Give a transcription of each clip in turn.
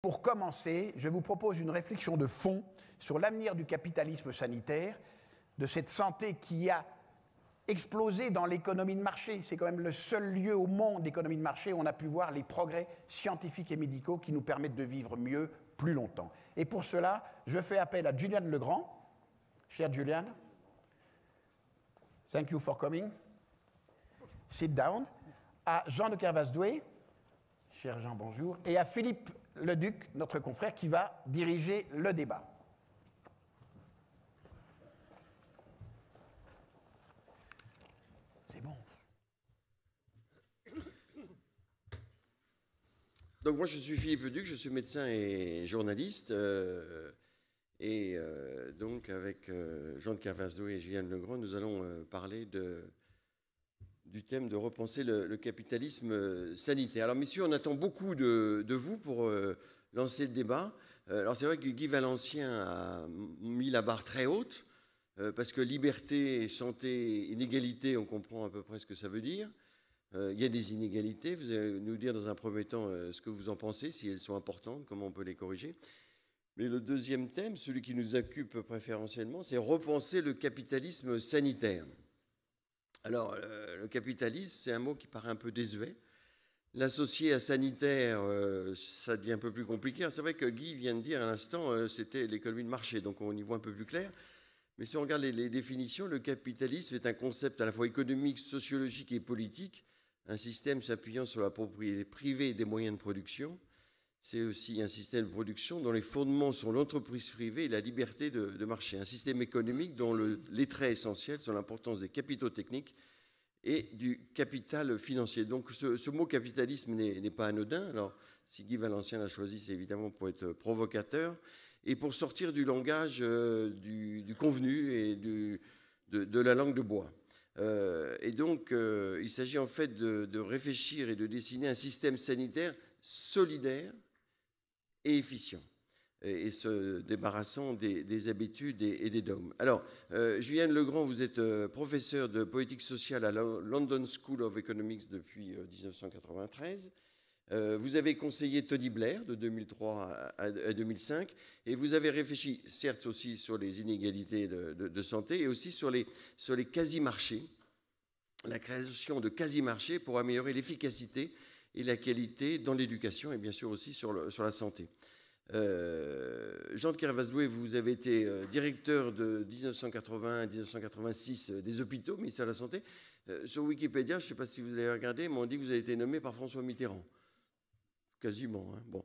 Pour commencer, je vous propose une réflexion de fond sur l'avenir du capitalisme sanitaire, de cette santé qui a explosé dans l'économie de marché. C'est quand même le seul lieu au monde d'économie de marché où on a pu voir les progrès scientifiques et médicaux qui nous permettent de vivre mieux, plus longtemps. Et pour cela, je fais appel à Juliane Legrand. Chère Juliane, thank you for coming. Sit down. À Jean de Kervasdoué, cher Jean, bonjour. Et à Philippe Leduc, notre confrère, qui va diriger le débat. C'est bon. Donc moi je suis Philippe Leduc, je suis médecin et journaliste. Donc avec Jean de Kervasdoué et Juliane Legrand, nous allons parler du thème de repenser le capitalisme sanitaire. Alors messieurs, on attend beaucoup de vous pour lancer le débat. Alors c'est vrai que Guy Valencien a mis la barre très haute, parce que liberté, santé, inégalité, on comprend à peu près ce que ça veut dire. Il y a des inégalités. Vous allez nous dire dans un premier temps ce que vous en pensez, si elles sont importantes, comment on peut les corriger. Mais le deuxième thème, celui qui nous occupe préférentiellement, c'est repenser le capitalisme sanitaire. Alors, le capitalisme, c'est un mot qui paraît un peu désuet. L'associer à sanitaire, ça devient un peu plus compliqué. C'est vrai que Guy vient de dire à l'instant, c'était l'économie de marché, donc on y voit un peu plus clair. Mais si on regarde les définitions, le capitalisme est un concept à la fois économique, sociologique et politique, un système s'appuyant sur la propriété privée des moyens de production. C'est aussi un système de production dont les fondements sont l'entreprise privée et la liberté de marché. Un système économique dont les traits essentiels sont l'importance des capitaux techniques et du capital financier. Donc ce mot capitalisme n'est pas anodin. Alors si Guy Valencien l'a choisi, c'est évidemment pour être provocateur et pour sortir du langage du convenu et de la langue de bois. Et donc il s'agit en fait de réfléchir et de dessiner un système sanitaire solidaire et efficient, et se débarrassant des habitudes et des dogmes. Alors, Juliane Legrand, vous êtes professeur de politique sociale à la London School of Economics depuis 1993. Vous avez conseillé Tony Blair de 2003 à 2005, et vous avez réfléchi, certes aussi sur les inégalités de santé, et aussi sur les quasi-marchés, la création de quasi-marchés pour améliorer l'efficacité et la qualité dans l'éducation et bien sûr aussi sur la santé. Jean de Kervasdoué, vous avez été directeur de 1981 à 1986 des hôpitaux, ministère de la Santé. Sur Wikipédia, je ne sais pas si vous avez regardé, mais on dit que vous avez été nommé par François Mitterrand. Quasiment. Hein. Bon.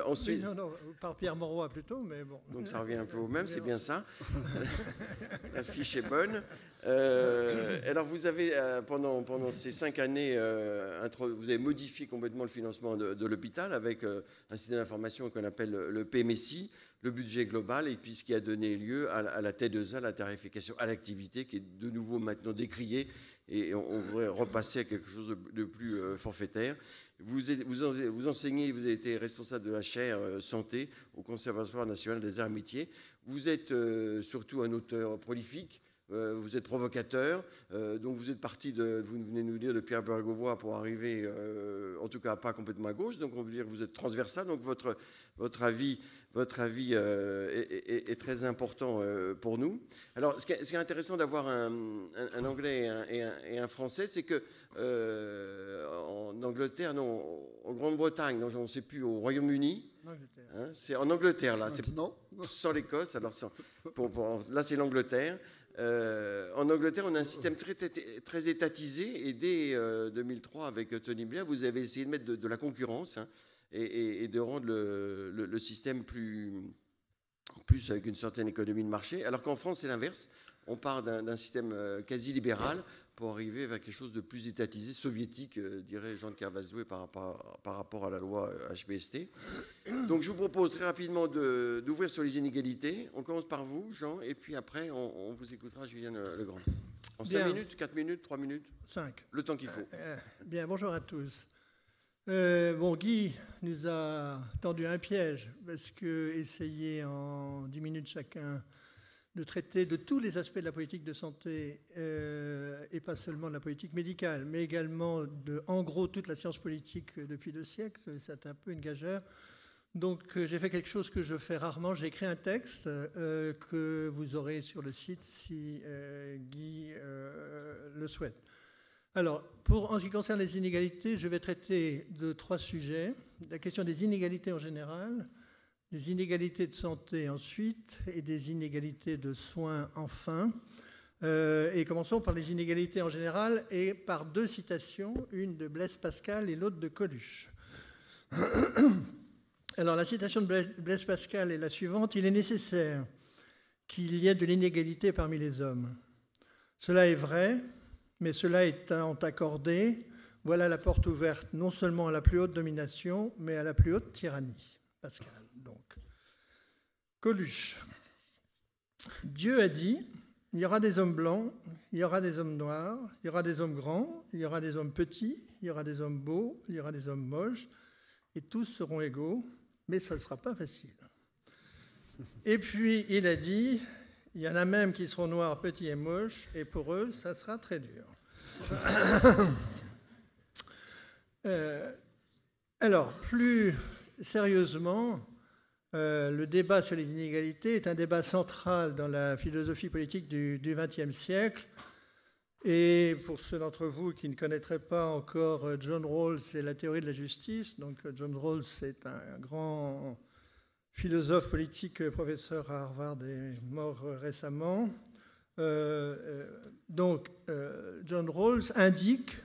Ensuite, oui, non, par Pierre Mauroy plutôt, mais bon. Donc ça revient un peu au même, c'est bien ça. La fiche est bonne. Alors vous avez, pendant ces 5 années, vous avez modifié complètement le financement de l'hôpital avec un système d'information qu'on appelle le PMSI, le budget global, et puis ce qui a donné lieu à la T2A, la tarification à l'activité, qui est de nouveau maintenant décriée, et on voudrait repasser à quelque chose de plus forfaitaire. Vous enseignez, vous avez été responsable de la chaire santé au Conservatoire national des arts et métiers. Vous êtes surtout un auteur prolifique. Vous êtes provocateur, donc vous êtes parti vous venez nous dire, de Pierre Bergovois pour arriver, en tout cas pas complètement à gauche, donc on veut dire que vous êtes transversal, donc votre avis est très important pour nous. Alors ce qui est intéressant d'avoir un anglais et un français, c'est que en Angleterre, non, en Grande-Bretagne, non, on ne sait plus, au Royaume-Uni, hein, c'est en Angleterre là, c'est sans l'Écosse, alors là c'est l'Angleterre. En Angleterre, on a un système très étatisé, et dès 2003, avec Tony Blair, vous avez essayé de mettre de la concurrence, hein, et de rendre le système plus avec une certaine économie de marché, alors qu'en France, c'est l'inverse. On part d'un système quasi libéral pour arriver vers quelque chose de plus étatisé, soviétique, dirait Jean de Kervasdoué par rapport à la loi HPST. Donc je vous propose très rapidement d'ouvrir sur les inégalités. On commence par vous, Jean, et puis après, on vous écoutera, Juliane Legrand. En 5 minutes, 4 minutes, 3 minutes 5. Le temps qu'il faut. Bien, bonjour à tous. Guy nous a tendu un piège, parce que essayer en 10 minutes chacun de traiter de tous les aspects de la politique de santé, et pas seulement de la politique médicale, mais également en gros toute la science politique depuis 2 siècles, c'est un peu une gageure. Donc j'ai fait quelque chose que je fais rarement, j'ai écrit un texte que vous aurez sur le site si Guy le souhaite. Alors, en ce qui concerne les inégalités, je vais traiter de 3 sujets. La question des inégalités en général, des inégalités de santé ensuite et des inégalités de soins enfin. Et commençons par les inégalités en général et par 2 citations, une de Blaise Pascal et l'autre de Coluche. Alors la citation de Blaise Pascal est la suivante: « Il est nécessaire qu'il y ait de l'inégalité parmi les hommes. Cela est vrai, mais cela étant accordé, voilà la porte ouverte non seulement à la plus haute domination, mais à la plus haute tyrannie. » Pascal, donc. Coluche. Dieu a dit, il y aura des hommes blancs, il y aura des hommes noirs, il y aura des hommes grands, il y aura des hommes petits, il y aura des hommes beaux, il y aura des hommes moches, et tous seront égaux, mais ça ne sera pas facile. Et puis, il a dit, il y en a même qui seront noirs, petits et moches, et pour eux, ça sera très dur. Alors, plus sérieusement, le débat sur les inégalités est un débat central dans la philosophie politique du XXe siècle. Et pour ceux d'entre vous qui ne connaîtraient pas encore John Rawls et la théorie de la justice, donc John Rawls est un grand philosophe politique, professeur à Harvard et mort récemment. John Rawls indique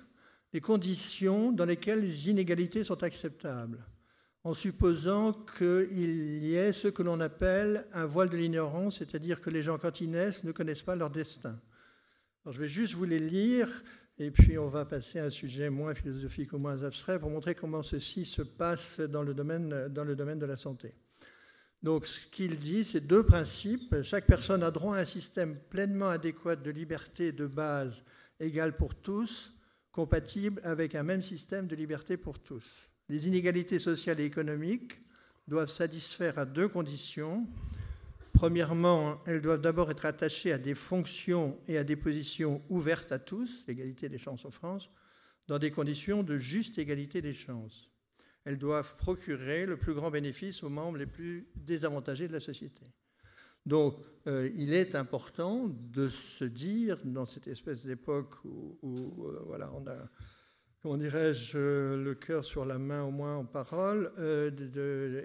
les conditions dans lesquelles les inégalités sont acceptables, en supposant qu'il y ait ce que l'on appelle un voile de l'ignorance, c'est-à-dire que les gens, quand ils naissent, ne connaissent pas leur destin. Alors, je vais juste vous les lire, et puis on va passer à un sujet moins philosophique ou moins abstrait pour montrer comment ceci se passe dans le domaine de la santé. Donc, ce qu'il dit, c'est 2 principes. Chaque personne a droit à un système pleinement adéquat de liberté de base égal pour tous, compatible avec un même système de liberté pour tous. Les inégalités sociales et économiques doivent satisfaire à 2 conditions. Premièrement, elles doivent d'abord être attachées à des fonctions et à des positions ouvertes à tous, égalité des chances en France, dans des conditions de juste égalité des chances. Elles doivent procurer le plus grand bénéfice aux membres les plus désavantagés de la société. Donc, il est important de se dire, dans cette espèce d'époque où voilà, on a, comment dirais-je, le cœur sur la main au moins en parole, et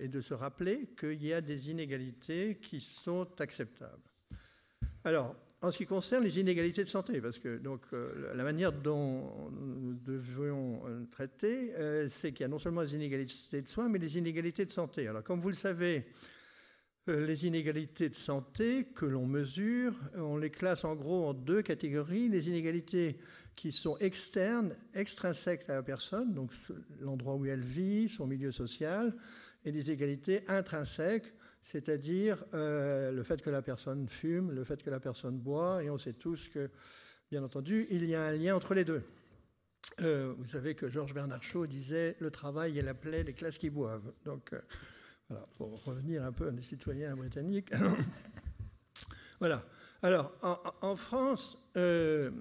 de se rappeler qu'il y a des inégalités qui sont acceptables. Alors, en ce qui concerne les inégalités de santé, parce que donc, la manière dont nous devions traiter, c'est qu'il y a non seulement les inégalités de soins, mais les inégalités de santé. Alors, comme vous le savez, les inégalités de santé que l'on mesure, on les classe en gros en 2 catégories. Les inégalités qui sont externes, extrinsèques à la personne, donc l'endroit où elle vit, son milieu social, et des inégalités intrinsèques, c'est-à-dire le fait que la personne fume, le fait que la personne boit, et on sait tous que, bien entendu, il y a un lien entre les 2. Vous savez que Georges Bernard Shaw disait « le travail est la plaie des classes qui boivent ». Donc, voilà, pour revenir un peu à nos citoyens britanniques. Voilà. Alors, en France, ce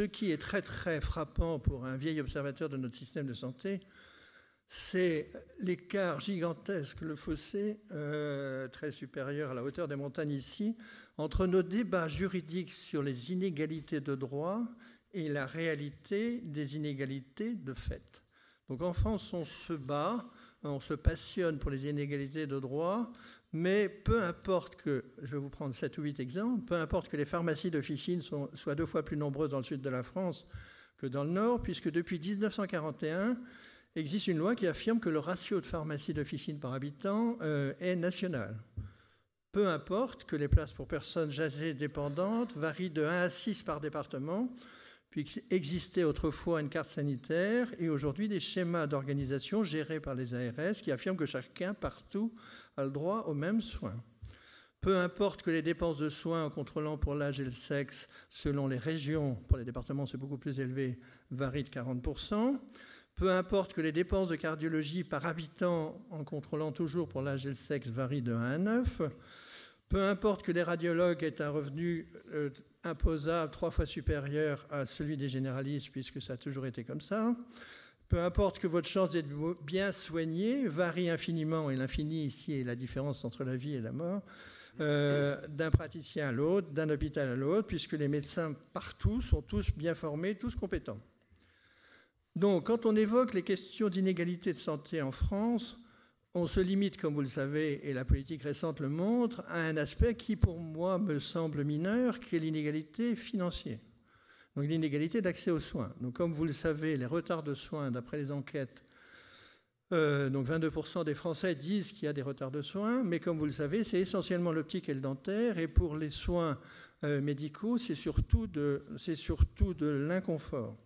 qui est très, très frappant pour un vieil observateur de notre système de santé, c'est l'écart gigantesque, le fossé très supérieur à la hauteur des montagnes ici, entre nos débats juridiques sur les inégalités de droit et la réalité des inégalités de fait. Donc en France, on se bat, on se passionne pour les inégalités de droit, mais peu importe que, je vais vous prendre 7 ou 8 exemples, peu importe que les pharmacies d'officine soient 2 fois plus nombreuses dans le sud de la France que dans le nord, puisque depuis 1941, existe une loi qui affirme que le ratio de pharmacies d'officine par habitant est national. Peu importe que les places pour personnes âgées dépendantes varient de 1 à 6 par département, puis existait autrefois une carte sanitaire et aujourd'hui des schémas d'organisation gérés par les ARS qui affirment que chacun, partout, a le droit aux mêmes soins. Peu importe que les dépenses de soins en contrôlant pour l'âge et le sexe, selon les régions, pour les départements c'est beaucoup plus élevé, varient de 40%. Peu importe que les dépenses de cardiologie par habitant en contrôlant toujours pour l'âge et le sexe varient de 1 à 9. Peu importe que les radiologues aient un revenu imposable 3 fois supérieur à celui des généralistes, puisque ça a toujours été comme ça. peu importe que votre chance d'être bien soigné varie infiniment, et l'infini ici est la différence entre la vie et la mort, d'un praticien à l'autre, d'un hôpital à l'autre, puisque les médecins partout sont tous bien formés, tous compétents. Donc, quand on évoque les questions d'inégalité de santé en France, on se limite, comme vous le savez, et la politique récente le montre, à un aspect qui, pour moi, me semble mineur, qui est l'inégalité financière. Donc, l'inégalité d'accès aux soins. Donc, comme vous le savez, les retards de soins, d'après les enquêtes, donc 22% des Français disent qu'il y a des retards de soins, mais comme vous le savez, c'est essentiellement l'optique et le dentaire, et pour les soins médicaux, c'est surtout de l'inconfort.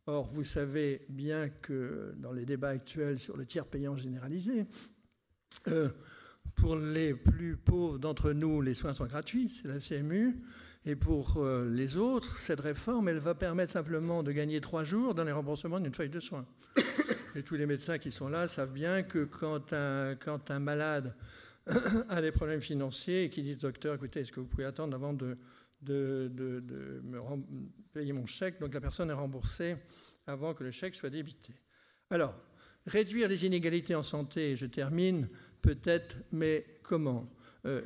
Or, vous savez bien que dans les débats actuels sur le tiers payant généralisé, pour les plus pauvres d'entre nous, les soins sont gratuits, c'est la CMU, et pour les autres, cette réforme, elle va permettre simplement de gagner 3 jours dans les remboursements d'une feuille de soins. Et tous les médecins qui sont là savent bien que quand un malade a des problèmes financiers et qu'il dit « Docteur, écoutez, est-ce que vous pouvez attendre avant de me payer mon chèque ?» Donc la personne est remboursée avant que le chèque soit débité. Alors, réduire les inégalités en santé, je termine, peut-être, mais comment ?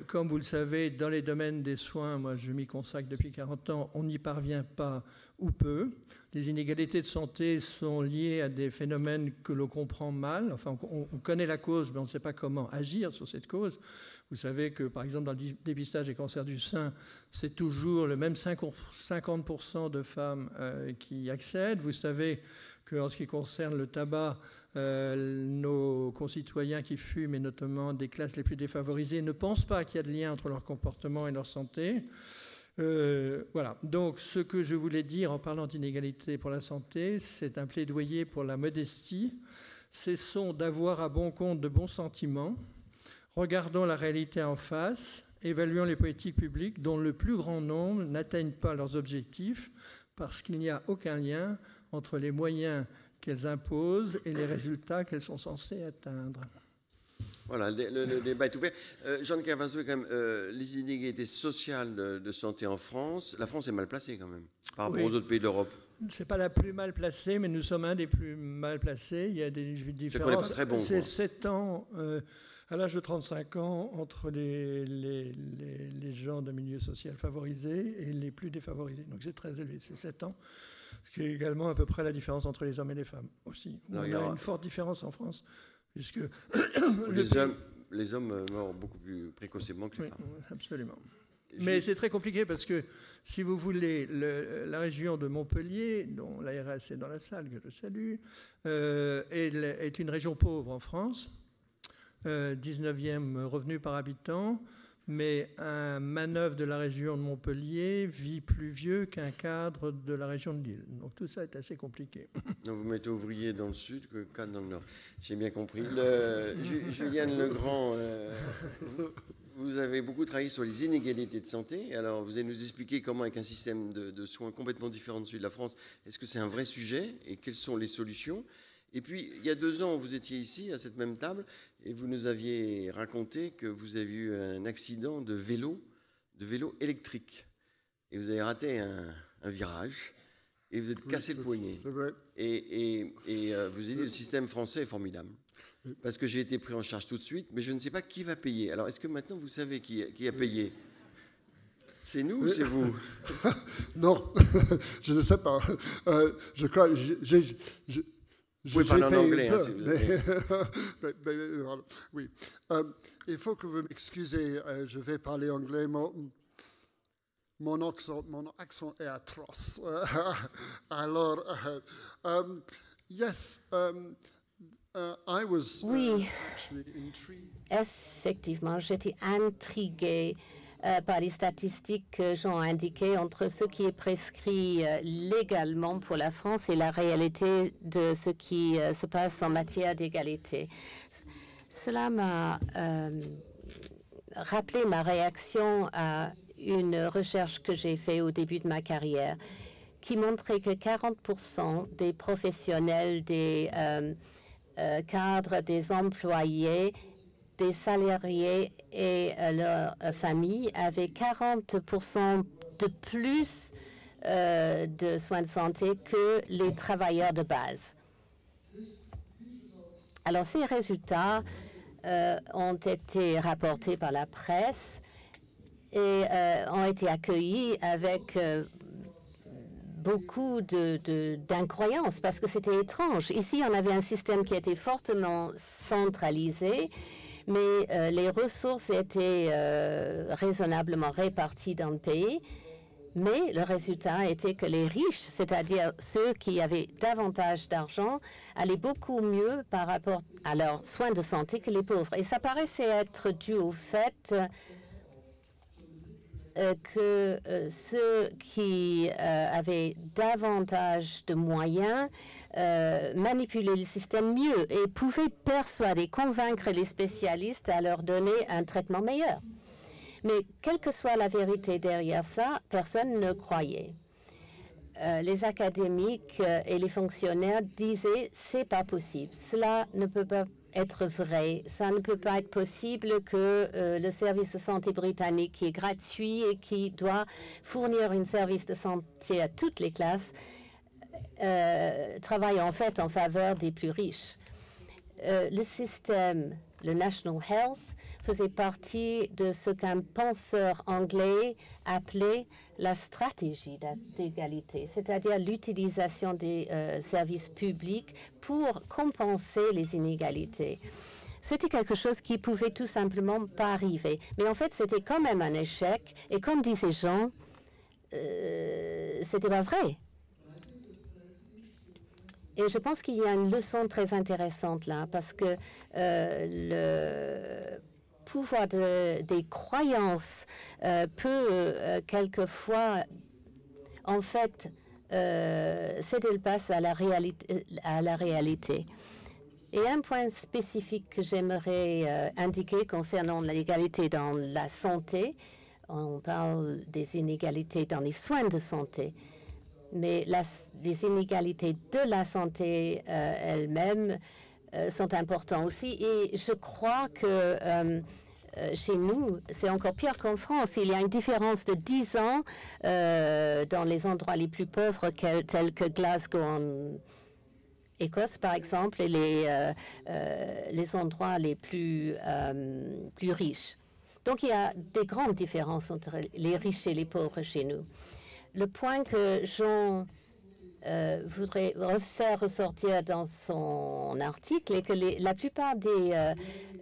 Comme vous le savez, dans les domaines des soins, moi je m'y consacre depuis 40 ans, on n'y parvient pas ou peu. Les inégalités de santé sont liées à des phénomènes que l'on comprend mal. Enfin, on connaît la cause, mais on ne sait pas comment agir sur cette cause. Vous savez que, par exemple, dans le dépistage des cancers du sein, c'est toujours le même 50% de femmes qui y accèdent. Vous savez qu'en ce qui concerne le tabac, nos concitoyens qui fument, et notamment des classes les plus défavorisées, ne pensent pas qu'il y a de lien entre leur comportement et leur santé. Voilà. Donc, ce que je voulais dire en parlant d'inégalité pour la santé, c'est un plaidoyer pour la modestie. Cessons d'avoir à bon compte de bons sentiments. Regardons la réalité en face. Évaluons les politiques publiques dont le plus grand nombre n'atteignent pas leurs objectifs parce qu'il n'y a aucun lien entre les moyens qu'elles imposent et les résultats qu'elles sont censées atteindre. Voilà, le débat est ouvert. Jean Cavazos, quand même, les inégalités sociales de santé en France, la France est mal placée quand même, par rapport aux autres pays d'Europe. Ce n'est pas la plus mal placée, mais nous sommes un des plus mal placés. Il y a des différences. C'est qu'on n'est pas très bon. C'est 7 ans, à l'âge de 35 ans, entre les gens de milieu social favorisé et les plus défavorisés. Donc c'est très élevé, c'est 7 ans. Ce qui est également à peu près la différence entre les hommes et les femmes aussi. On a une forte différence en France. Puisque les hommes meurent beaucoup plus précocement que les femmes. Absolument. Mais c'est très compliqué parce que, si vous voulez, la région de Montpellier, dont l'ARS est dans la salle, que je salue, est une région pauvre en France, 19e revenu par habitant, mais un manœuvre de la région de Montpellier vit plus vieux qu'un cadre de la région de Lille. Donc tout ça est assez compliqué. Donc vous mettez ouvrier dans le sud que cadre dans le nord. J'ai bien compris. Juliane Legrand, vous avez beaucoup travaillé sur les inégalités de santé. Alors vous allez nous expliquer comment, avec un système de soins complètement différent de celui de la France, est-ce que c'est un vrai sujet et quelles sont les solutions ? Et puis, il y a 2 ans, vous étiez ici, à cette même table, et vous nous aviez raconté que vous avez eu un accident de vélo électrique. Et vous avez raté un virage, et vous êtes cassé le poignet. C'est vrai. Et vous avez dit, le système français est formidable. Parce que j'ai été pris en charge tout de suite, mais je ne sais pas qui va payer. Alors, est-ce que maintenant, vous savez qui a payé ? C'est nous ou c'est vous ? Non, je ne sais pas. Je crois... Vous pouvez parler en anglais, hein, si vous avez... oui. Il faut que vous m'excusez, je vais parler anglais. Mon accent est atroce. Alors, yes, I was actually intrigued. Effectivement, j'étais intriguée par les statistiques que Jean a indiquées entre ce qui est prescrit légalement pour la France et la réalité de ce qui se passe en matière d'égalité. Cela m'a rappelé ma réaction à une recherche que j'ai faite au début de ma carrière qui montrait que 40% des professionnels, des cadres, des employés, des salariés et leurs familles avaient 40% de plus de soins de santé que les travailleurs de base. Alors, ces résultats ont été rapportés par la presse et ont été accueillis avec beaucoup d'incroyance parce que c'était étrange. Ici, on avait un système qui était fortement centralisé, mais les ressources étaient raisonnablement réparties dans le pays. Mais le résultat était que les riches, c'est-à-dire ceux qui avaient davantage d'argent, allaient beaucoup mieux par rapport à leurs soins de santé que les pauvres. Et ça paraissait être dû au fait que ceux qui avaient davantage de moyens manipulaient le système mieux et pouvaient persuader, convaincre les spécialistes à leur donner un traitement meilleur. Mais quelle que soit la vérité derrière ça, personne ne croyait. Les académiques et les fonctionnaires disaient « c'est pas possible, cela ne peut pas être vrai, ça ne peut pas être possible que le service de santé britannique qui est gratuit et qui doit fournir un service de santé à toutes les classes travaille en fait en faveur des plus riches. Le système, le National Health, faisait partie de ce qu'un penseur anglais appelait la stratégie d'égalité, c'est-à-dire l'utilisation des services publics pour compenser les inégalités. C'était quelque chose qui pouvait tout simplement pas arriver. Mais en fait, c'était quand même un échec. Et comme disaient Jean, c'était pas vrai. Et je pense qu'il y a une leçon très intéressante là, parce que le pouvoir des croyances peut quelquefois, en fait, céder le pas à la réalité. Et un point spécifique que j'aimerais indiquer concernant l'égalité dans la santé, on parle des inégalités dans les soins de santé, mais les inégalités de la santé elles-mêmes sont importantes aussi. Et je crois que chez nous, c'est encore pire qu'en France. Il y a une différence de 10 ans dans les endroits les plus pauvres tels que Glasgow en Écosse, par exemple, et les endroits les plus riches. Donc, il y a des grandes différences entre les riches et les pauvres chez nous. Le point que Jean voudrait refaire ressortir dans son article est que la plupart des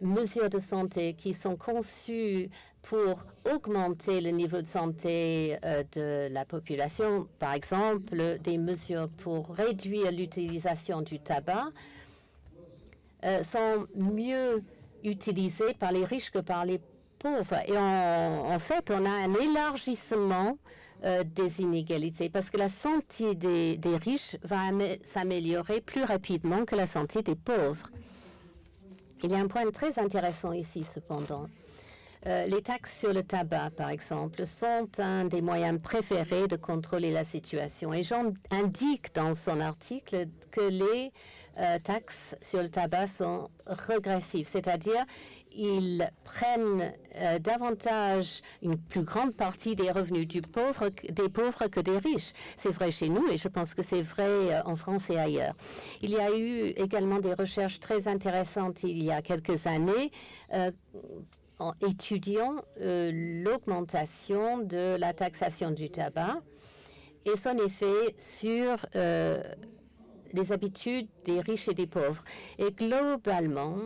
mesures de santé qui sont conçues pour augmenter le niveau de santé de la population, par exemple des mesures pour réduire l'utilisation du tabac, sont mieux utilisées par les riches que par les pauvres. Et en fait, on a un élargissement des inégalités, parce que la santé des riches va s'améliorer plus rapidement que la santé des pauvres. Il y a un point très intéressant ici, cependant. Les taxes sur le tabac, par exemple, sont un des moyens préférés de contrôler la situation. Et Jean indique dans son article que les taxes sur le tabac sont régressives, c'est-à-dire ils prennent davantage une plus grande partie des revenus des pauvres que des riches. C'est vrai chez nous et je pense que c'est vrai en France et ailleurs. Il y a eu également des recherches très intéressantes il y a quelques années en étudiant l'augmentation de la taxation du tabac et son effet sur les habitudes des riches et des pauvres. Et globalement,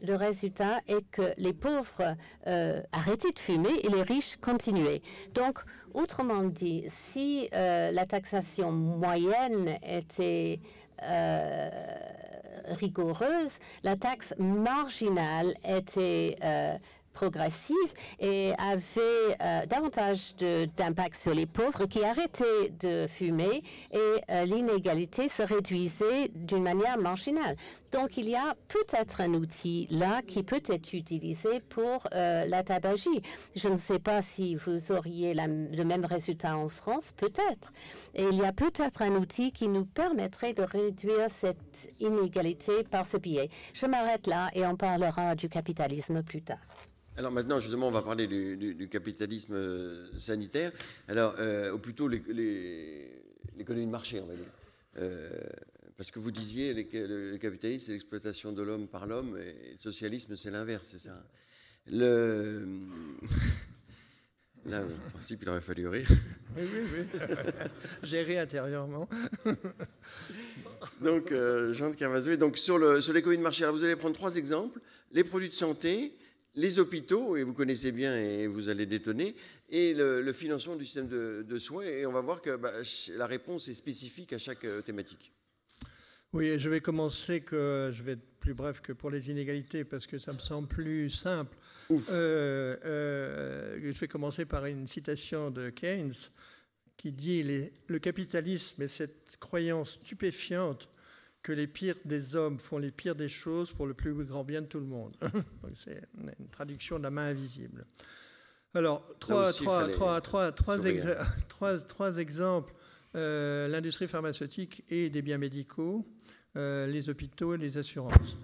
le résultat est que les pauvres arrêtaient de fumer et les riches continuaient. Donc, autrement dit, si la taxation moyenne était rigoureuse, la taxe marginale était progressive et avait davantage d'impact sur les pauvres qui arrêtaient de fumer et l'inégalité se réduisait d'une manière marginale. Donc, il y a peut-être un outil là qui peut être utilisé pour la tabagie. Je ne sais pas si vous auriez le même résultat en France, peut-être. Et il y a peut-être un outil qui nous permettrait de réduire cette inégalité par ce biais. Je m'arrête là et on parlera du capitalisme plus tard. Alors maintenant, justement, on va parler du capitalisme sanitaire. Alors, ou plutôt l'économie de marché, on va dire. Parce que vous disiez le capitalisme, c'est l'exploitation de l'homme par l'homme, et le socialisme, c'est l'inverse, c'est ça. Là, en principe, il aurait fallu rire. Oui. Gérer intérieurement. Donc, Jean de Cavazos, donc sur l'économie de marché, alors vous allez prendre 3 exemples. Les produits de santé, les hôpitaux, et vous connaissez bien et vous allez détonner, et le financement du système de soins. Et on va voir que la réponse est spécifique à chaque thématique. Oui, et je vais commencer, je vais être plus bref que pour les inégalités, parce que ça me semble plus simple. Je vais commencer par une citation de Keynes qui dit « Le capitalisme est cette croyance stupéfiante que les pires des hommes font les pires des choses pour le plus grand bien de tout le monde. » C'est une traduction de la main invisible. Alors, trois exemples. L'industrie pharmaceutique et des biens médicaux, les hôpitaux et les assurances.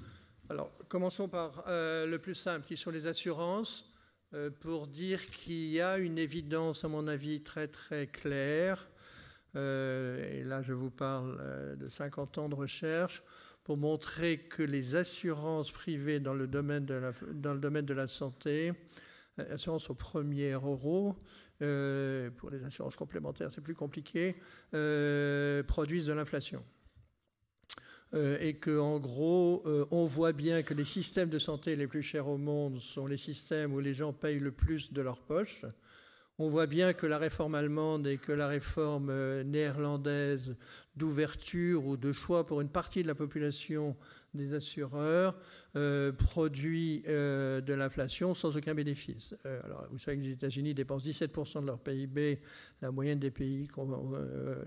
Alors, commençons par le plus simple, qui sont les assurances, pour dire qu'il y a une évidence, à mon avis, très très claire. Et là, je vous parle de 50 ans de recherche pour montrer que les assurances privées dans le domaine de la santé, assurances au premier euro, pour les assurances complémentaires, c'est plus compliqué, produisent de l'inflation. Et qu'en gros, on voit bien que les systèmes de santé les plus chers au monde sont les systèmes où les gens payent le plus de leur poche. On voit bien que la réforme allemande et que la réforme néerlandaise d'ouverture ou de choix pour une partie de la population des assureurs produit de l'inflation sans aucun bénéfice. Alors, vous savez que les États-Unis dépensent 17% de leur PIB. La moyenne des pays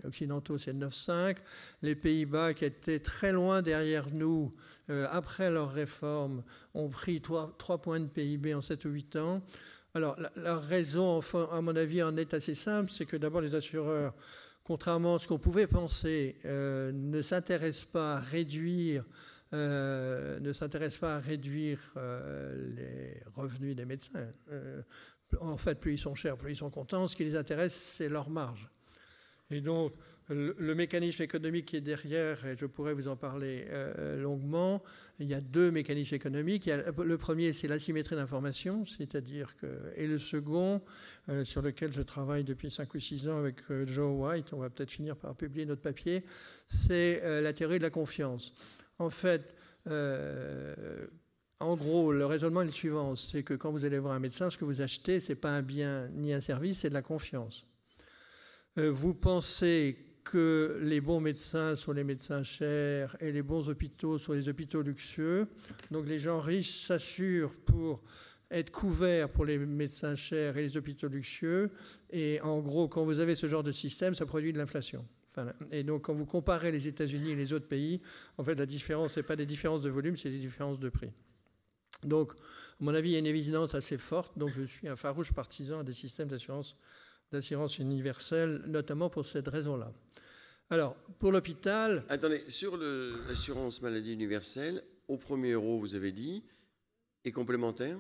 occidentaux, c'est 9,5. Les Pays-Bas, qui étaient très loin derrière nous, après leur réforme, ont pris 3 points de PIB en 7 ou 8 ans. Alors, la raison, à mon avis, en est assez simple, c'est que d'abord, les assureurs, contrairement à ce qu'on pouvait penser, ne s'intéressent pas à réduire les revenus des médecins. En fait, plus ils sont chers, plus ils sont contents. Ce qui les intéresse, c'est leur marge. Et donc, le mécanisme économique qui est derrière, et je pourrais vous en parler longuement, il y a 2 mécanismes économiques. Le premier, c'est l'asymétrie d'information, c'est-à-dire que, et le second, sur lequel je travaille depuis 5 ou 6 ans avec Joe White, on va peut-être finir par publier notre papier, c'est la théorie de la confiance. En fait, en gros, le raisonnement est le suivant, c'est que quand vous allez voir un médecin, ce que vous achetez, ce n'est pas un bien ni un service, c'est de la confiance. Vous pensez que les bons médecins sont les médecins chers et les bons hôpitaux sont les hôpitaux luxueux. Donc les gens riches s'assurent pour être couverts pour les médecins chers et les hôpitaux luxueux. Et en gros, quand vous avez ce genre de système, ça produit de l'inflation. Et donc quand vous comparez les États-Unis et les autres pays, en fait la différence, ce n'est pas des différences de volume, c'est des différences de prix. Donc, à mon avis, il y a une évidence assez forte. Donc je suis un farouche partisan des systèmes d'assurance universelle, notamment pour cette raison-là. Alors, pour l'hôpital... Attendez, sur l'assurance maladie universelle, au premier euro, vous avez dit, et complémentaire ?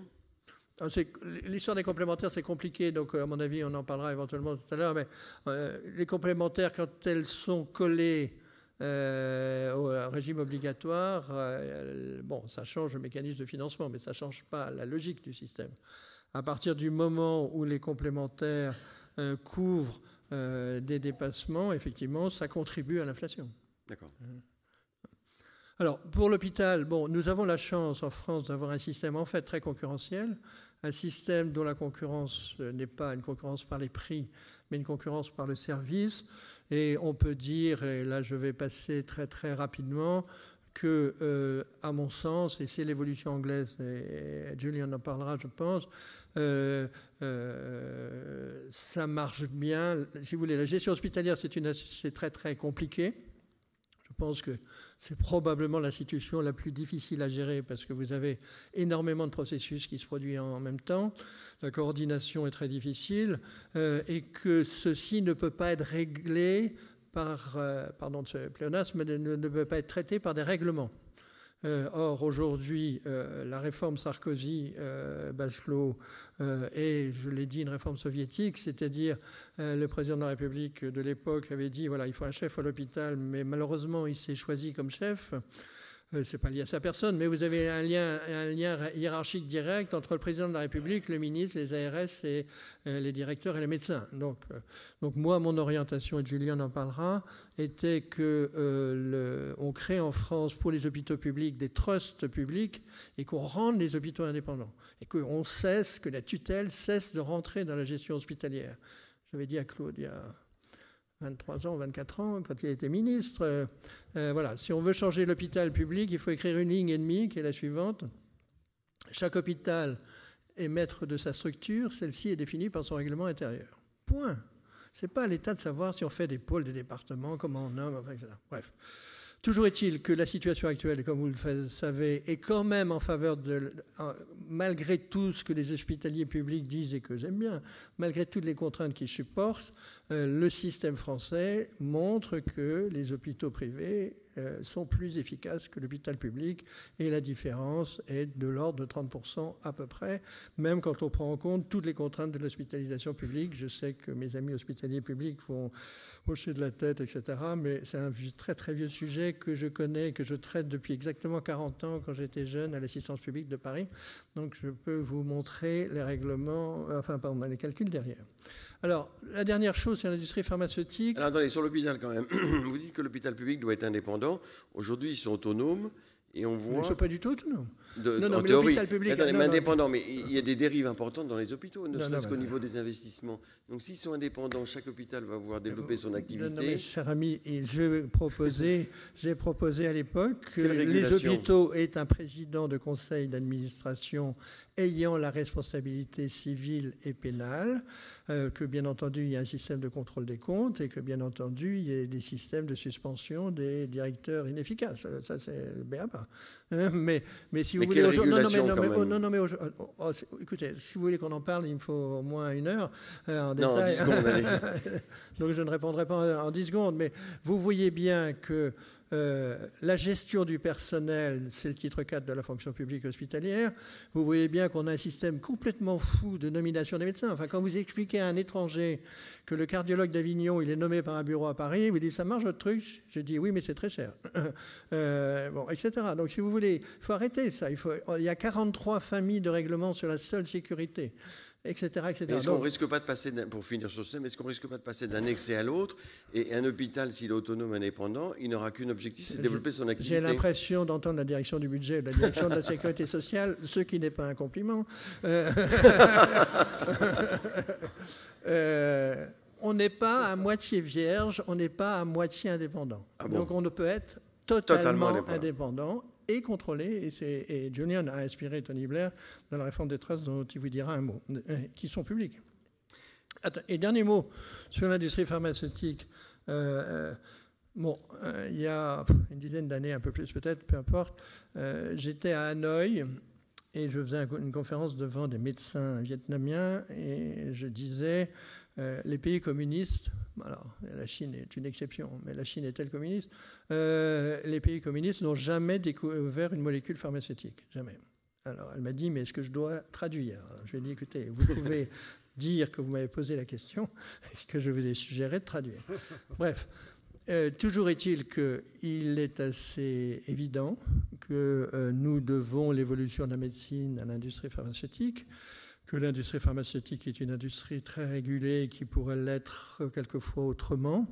L'histoire des complémentaires, c'est compliqué, donc à mon avis, on en parlera éventuellement tout à l'heure, mais les complémentaires, quand elles sont collées au régime obligatoire, bon, ça change le mécanisme de financement, mais ça ne change pas la logique du système. À partir du moment où les complémentaires couvrent des dépassements, effectivement, ça contribue à l'inflation. D'accord. Alors, pour l'hôpital, bon, nous avons la chance en France d'avoir un système en fait très concurrentiel, un système dont la concurrence n'est pas une concurrence par les prix, mais une concurrence par le service. Et on peut dire, et là je vais passer très très rapidement, que, à mon sens, et c'est l'évolution anglaise, et Julian en parlera, je pense, ça marche bien. Si vous voulez, la gestion hospitalière, c'est très très compliqué. Je pense que c'est probablement l'institution la plus difficile à gérer parce que vous avez énormément de processus qui se produisent en même temps. La coordination est très difficile et que ceci ne peut pas être réglé par, pardon de ce pléonasme, mais ne peut pas être traité par des règlements. Or, aujourd'hui, la réforme Sarkozy, Bachelot, est, je l'ai dit, une réforme soviétique, c'est-à-dire le président de la République de l'époque avait dit, voilà, il faut un chef à l'hôpital, mais malheureusement, il s'est choisi comme chef. C'est pas lié à sa personne, mais vous avez un lien hiérarchique direct entre le président de la République, le ministre, les ARS et les directeurs et les médecins. Donc moi, mon orientation, et Julien en parlera, était que on crée en France pour les hôpitaux publics des trusts publics et qu'on rende les hôpitaux indépendants et qu'on cesse, que la tutelle cesse de rentrer dans la gestion hospitalière. J'avais dit à Claude il y a 23 ans, 24 ans, quand il était ministre. Voilà, si on veut changer l'hôpital public, il faut écrire une ligne et demie, qui est la suivante. Chaque hôpital est maître de sa structure, celle-ci est définie par son règlement intérieur. Point. Ce n'est pas à l'État de savoir si on fait des pôles, des départements, comment on nomme, etc. Bref. Toujours est-il que la situation actuelle, comme vous le savez, est quand même en faveur de, malgré tout ce que les hospitaliers publics disent et que j'aime bien, malgré toutes les contraintes qu'ils supportent, le système français montre que les hôpitaux privés sont plus efficaces que l'hôpital public et la différence est de l'ordre de 30% à peu près, même quand on prend en compte toutes les contraintes de l'hospitalisation publique. Je sais que mes amis hospitaliers publics vont hocher de la tête, etc. Mais c'est un très très vieux sujet que je connais, que je traite depuis exactement 40 ans quand j'étais jeune à l'assistance publique de Paris. Donc je peux vous montrer les règlements, les calculs derrière. Alors, la dernière chose, c'est l'industrie pharmaceutique. Alors, attendez, sur l'hôpital quand même. Vous dites que l'hôpital public doit être indépendant. Aujourd'hui, ils sont autonomes. Et on voit... Ils ne sont pas du tout autonomes. Non, mais l'hôpital public... Attendez, mais indépendants, mais il y a des dérives importantes dans les hôpitaux, ne serait-ce qu'au niveau des investissements. Donc, s'ils sont indépendants, chaque hôpital va pouvoir développer son activité. Non, mais cher ami, j'ai proposé à l'époque que les hôpitaux aient un président de conseil d'administration ayant la responsabilité civile et pénale, que bien entendu, il y a un système de contrôle des comptes et que bien entendu, il y a des systèmes de suspension des directeurs inefficaces. Ça, c'est le BABA. Mais si vous voulez... Écoutez, si vous voulez qu'on en parle, il me faut au moins 1 heure en détail. 10 secondes, allez. Donc je ne répondrai pas en 10 secondes, mais vous voyez bien que la gestion du personnel, c'est le titre 4 de la fonction publique hospitalière. Vous voyez bien qu'on a un système complètement fou de nomination des médecins. Enfin, quand vous expliquez à un étranger que le cardiologue d'Avignon, il est nommé par un bureau à Paris, vous dites, ça marche votre truc? Je dis, oui, mais c'est très cher. Etc. Donc, si vous voulez, il faut arrêter ça. Il y a 43 familles de règlements sur la seule sécurité. Etc. Est-ce qu'on risque pas de passer, pour finir sur ce thème, est-ce qu'on risque pas de passer d'un excès à l'autre? Et un hôpital, s'il est autonome, indépendant, il n'aura qu'un objectif, c'est de développer son activité. J'ai l'impression d'entendre la direction du budget, la direction de la sécurité sociale, ce qui n'est pas un compliment. On n'est pas à moitié vierge, on n'est pas à moitié indépendant. Ah bon? Donc on ne peut être totalement indépendant et contrôlé, et Julian a inspiré Tony Blair dans la réforme des trusts dont il vous dira un mot, qui sont publics. Et dernier mot sur l'industrie pharmaceutique. Il y a une dizaine d'années, un peu plus peut-être, peu importe, j'étais à Hanoï et je faisais une conférence devant des médecins vietnamiens et je disais... les pays communistes, alors la Chine est une exception, mais la Chine est-elle communiste? Les pays communistes n'ont jamais découvert une molécule pharmaceutique, jamais. Alors elle m'a dit, mais est-ce que je dois traduire? Alors, je lui ai dit, écoutez, vous pouvez dire que vous m'avez posé la question et que je vous ai suggéré de traduire. Bref, toujours est-il qu'il est assez évident que nous devons l'évolution de la médecine à l'industrie pharmaceutique, que l'industrie pharmaceutique est une industrie très régulée qui pourrait l'être quelquefois autrement,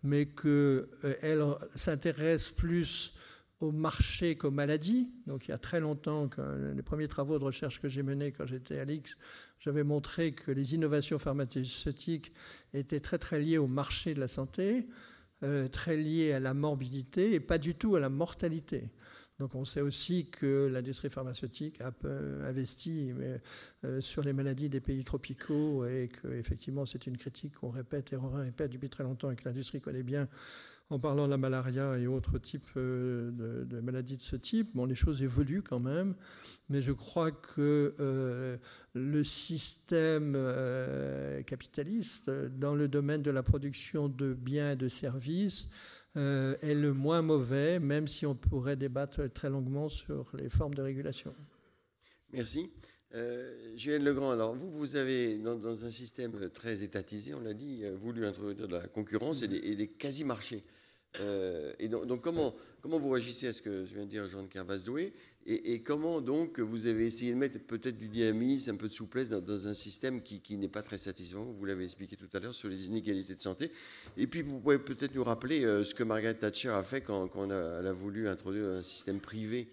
mais qu'elle s'intéresse plus au marché qu'aux maladies. Donc il y a très longtemps, les premiers travaux de recherche que j'ai menés quand j'étais à l'IX, j'avais montré que les innovations pharmaceutiques étaient très très liées au marché de la santé, très liées à la morbidité et pas du tout à la mortalité. Donc on sait aussi que l'industrie pharmaceutique a investi sur les maladies des pays tropicaux et qu'effectivement c'est une critique qu'on répète et on répète depuis très longtemps et que l'industrie connaît bien en parlant de la malaria et autres types de maladies de ce type. Bon, les choses évoluent quand même, mais je crois que le système capitaliste dans le domaine de la production de biens et de services est le moins mauvais, même si on pourrait débattre très longuement sur les formes de régulation. Merci. Julien Legrand, alors vous avez, dans un système très étatisé, on l'a dit, voulu introduire de la concurrence et des quasi-marchés. Et donc comment vous réagissez à ce que je viens de dire Jean de Kervasdoué et comment donc vous avez essayé de mettre peut-être du dynamisme, un peu de souplesse dans un système qui n'est pas très satisfaisant, vous l'avez expliqué tout à l'heure sur les inégalités de santé. Et puis vous pouvez peut-être nous rappeler ce que Margaret Thatcher a fait quand elle a voulu introduire un système privé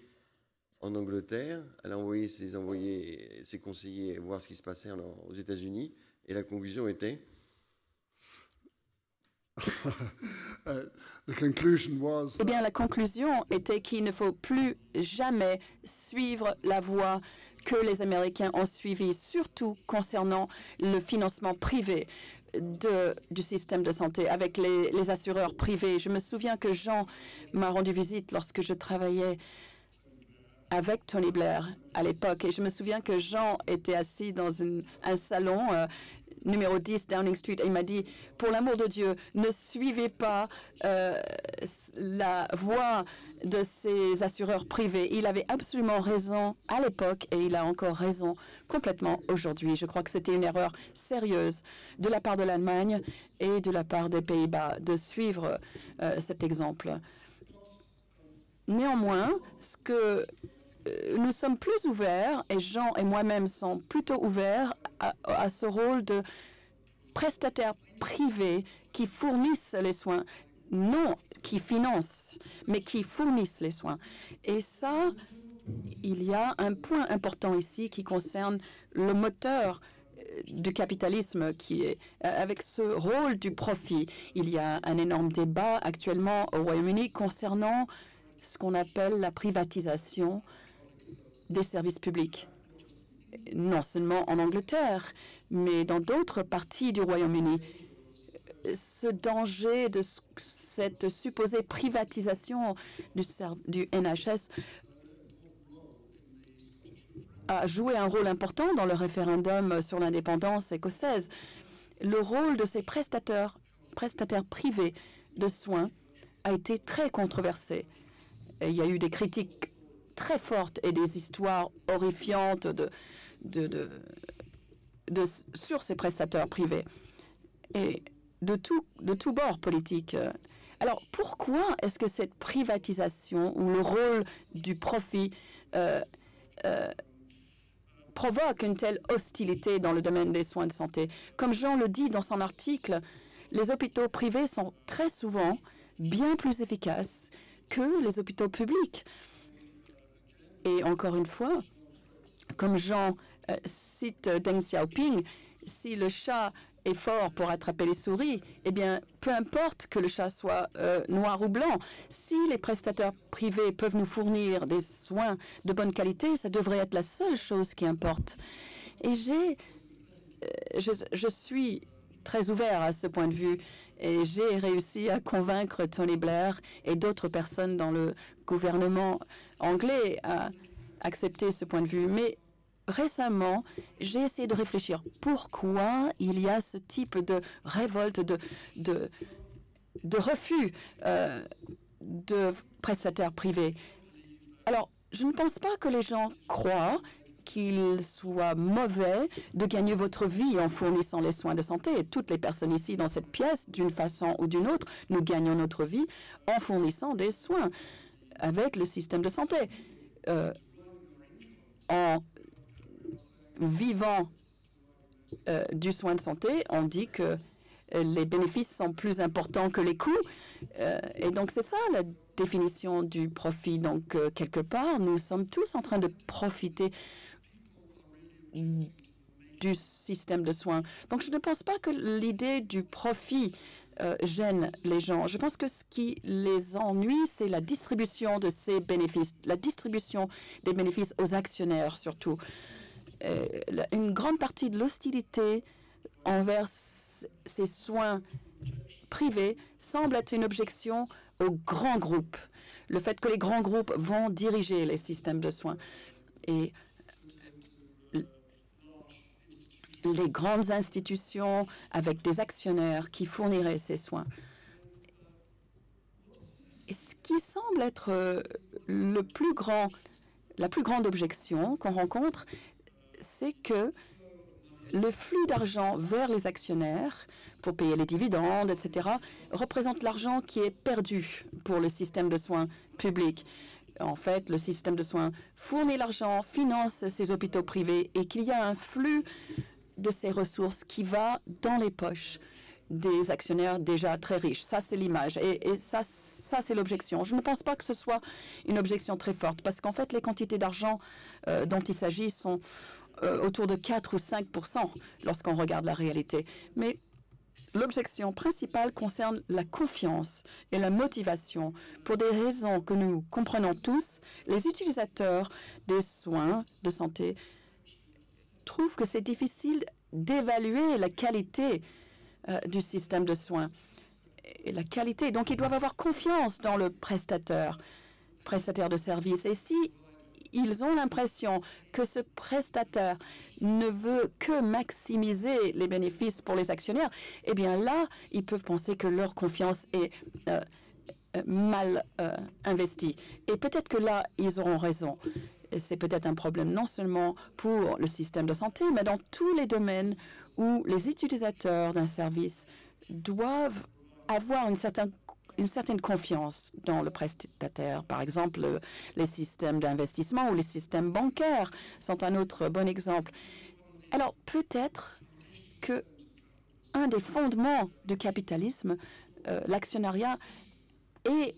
en Angleterre. Elle a envoyé ses conseillers voir ce qui se passait aux États-Unis et la conclusion était Eh bien, la conclusion était qu'il ne faut plus jamais suivre la voie que les Américains ont suivie, surtout concernant le financement privé du système de santé avec les assureurs privés. Je me souviens que Jean m'a rendu visite lorsque je travaillais avec Tony Blair à l'époque. Et je me souviens que Jean était assis dans un salon numéro 10 Downing Street et il m'a dit, pour l'amour de Dieu, ne suivez pas la voie de ces assureurs privés. Il avait absolument raison à l'époque et il a encore raison complètement aujourd'hui. Je crois que c'était une erreur sérieuse de la part de l'Allemagne et de la part des Pays-Bas de suivre cet exemple. Néanmoins, nous sommes plus ouverts, et Jean et moi-même sommes plutôt ouverts à ce rôle de prestataires privés qui fournissent les soins, non qui financent, mais qui fournissent les soins. Et ça, il y a un point important ici qui concerne le moteur du capitalisme qui est avec ce rôle du profit. Il y a un énorme débat actuellement au Royaume-Uni concernant ce qu'on appelle la privatisation des services publics. Non seulement en Angleterre, mais dans d'autres parties du Royaume-Uni. Ce danger de cette supposée privatisation du NHS a joué un rôle important dans le référendum sur l'indépendance écossaise. Le rôle de ces prestataires privés de soins a été très controversé. Et il y a eu des critiques très fortes et des histoires horrifiantes sur ces prestataires privés et de tout bord politique. Alors pourquoi est-ce que cette privatisation ou le rôle du profit provoque une telle hostilité dans le domaine des soins de santé? Comme Jean le dit dans son article, les hôpitaux privés sont très souvent bien plus efficaces que les hôpitaux publics. Et encore une fois, comme Jean cite Deng Xiaoping, si le chat est fort pour attraper les souris, eh bien, peu importe que le chat soit noir ou blanc, si les prestataires privés peuvent nous fournir des soins de bonne qualité, ça devrait être la seule chose qui importe. Et je suis très ouvert à ce point de vue et j'ai réussi à convaincre Tony Blair et d'autres personnes dans le gouvernement anglais à accepter ce point de vue. Mais récemment, j'ai essayé de réfléchir pourquoi il y a ce type de révolte, de refus de prestataires privés. Alors, je ne pense pas que les gens croient qu'il soit mauvais de gagner votre vie en fournissant les soins de santé. Et toutes les personnes ici dans cette pièce, d'une façon ou d'une autre, nous gagnons notre vie en fournissant des soins avec le système de santé. En vivant du soin de santé, on dit que les bénéfices sont plus importants que les coûts. Et donc, c'est ça la définition du profit. Donc, quelque part, nous sommes tous en train de profiter du système de soins. Donc, je ne pense pas que l'idée du profit gêne les gens. Je pense que ce qui les ennuie, c'est la distribution de ces bénéfices, la distribution des bénéfices aux actionnaires surtout. Une grande partie de l'hostilité envers ces soins privés semble être une objection aux grands groupes. Le fait que les grands groupes vont diriger les systèmes de soins. Et les grandes institutions avec des actionnaires qui fourniraient ces soins. qui semble être la plus grande objection qu'on rencontre, c'est que le flux d'argent vers les actionnaires pour payer les dividendes, etc., représente l'argent qui est perdu pour le système de soins public. En fait, le système de soins fournit l'argent, finance ces hôpitaux privés et qu'il y a un flux de ces ressources qui va dans les poches des actionnaires déjà très riches. Ça, c'est l'image. Et ça c'est l'objection. Je ne pense pas que ce soit une objection très forte parce qu'en fait, les quantités d'argent dont il s'agit sont autour de 4 ou 5% lorsqu'on regarde la réalité. Mais l'objection principale concerne la confiance et la motivation. Pour des raisons que nous comprenons tous, les utilisateurs des soins de santé trouvent que c'est difficile d'évaluer la qualité du système de soins. Et la qualité, donc ils doivent avoir confiance dans le prestataire de service. Et si ils ont l'impression que ce prestataire ne veut que maximiser les bénéfices pour les actionnaires, eh bien là, ils peuvent penser que leur confiance est mal investie. Et peut-être que là, ils auront raison. C'est peut-être un problème non seulement pour le système de santé, mais dans tous les domaines où les utilisateurs d'un service doivent avoir une certaine confiance dans le prestataire. Par exemple, les systèmes d'investissement ou les systèmes bancaires sont un autre bon exemple. Alors, peut-être que un des fondements du capitalisme, l'actionnariat, est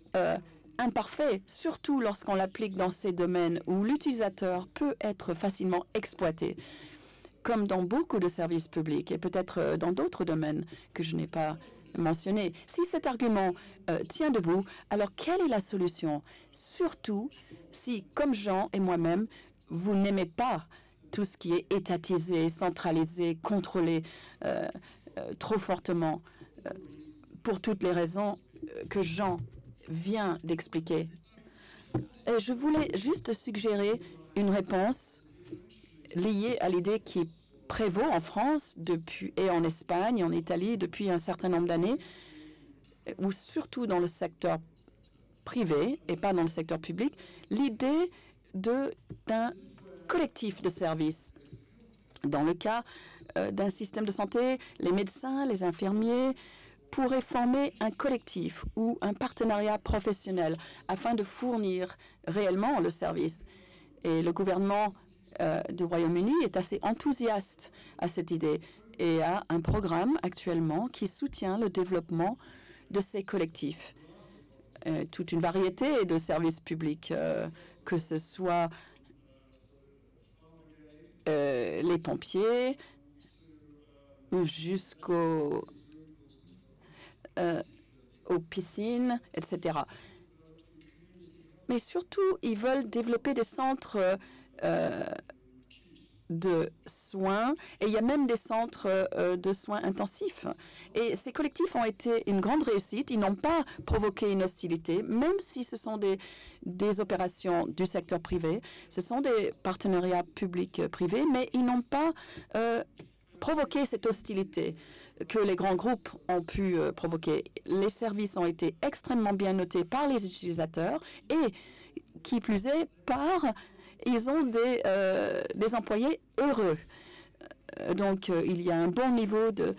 imparfait, surtout lorsqu'on l'applique dans ces domaines où l'utilisateur peut être facilement exploité, comme dans beaucoup de services publics et peut-être dans d'autres domaines que je n'ai pas mentionnés. Si cet argument tient debout, alors quelle est la solution? Surtout si, comme Jean et moi-même, vous n'aimez pas tout ce qui est étatisé, centralisé, contrôlé trop fortement, pour toutes les raisons que Jean vient d'expliquer. Je voulais juste suggérer une réponse liée à l'idée qui prévaut en France et en Espagne, en Italie depuis un certain nombre d'années, ou surtout dans le secteur privé et pas dans le secteur public, l'idée d'un collectif de services. Dans le cas d'un système de santé, les médecins, les infirmiers pourraient former un collectif ou un partenariat professionnel afin de fournir réellement le service. Et le gouvernement du Royaume-Uni est assez enthousiaste à cette idée et a un programme actuellement qui soutient le développement de ces collectifs. Toute une variété de services publics, que ce soit les pompiers jusqu'aux piscines, etc. Mais surtout, ils veulent développer des centres de soins, et il y a même des centres de soins intensifs. Et ces collectifs ont été une grande réussite. Ils n'ont pas provoqué une hostilité, même si ce sont des opérations du secteur privé. Ce sont des partenariats publics-privés, mais ils n'ont pas provoqué cette hostilité que les grands groupes ont pu provoquer. Les services ont été extrêmement bien notés par les utilisateurs et, qui plus est, ils ont des employés heureux. Donc, il y a un bon niveau de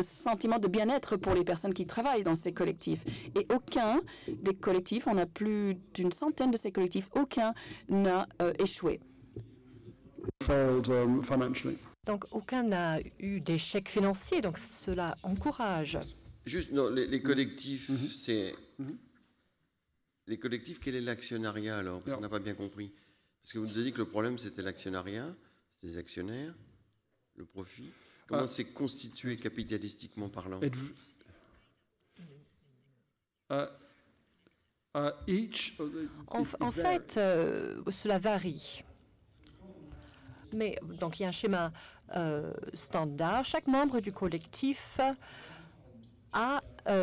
sentiment de bien-être pour les personnes qui travaillent dans ces collectifs. Et aucun des collectifs, on a plus d'une centaine de ces collectifs, aucun n'a échoué. Donc, aucun n'a eu d'échec financier, donc cela encourage. Juste, non, les collectifs, c'est... Les collectifs, quel est l'actionnariat alors? Parce qu'on n'a pas bien compris. Parce que vous nous avez dit que le problème, c'était l'actionnariat, c'était les actionnaires, le profit. Comment c'est constitué capitalistiquement parlant? En fait, cela varie. Mais donc, il y a un schéma standard. Chaque membre du collectif a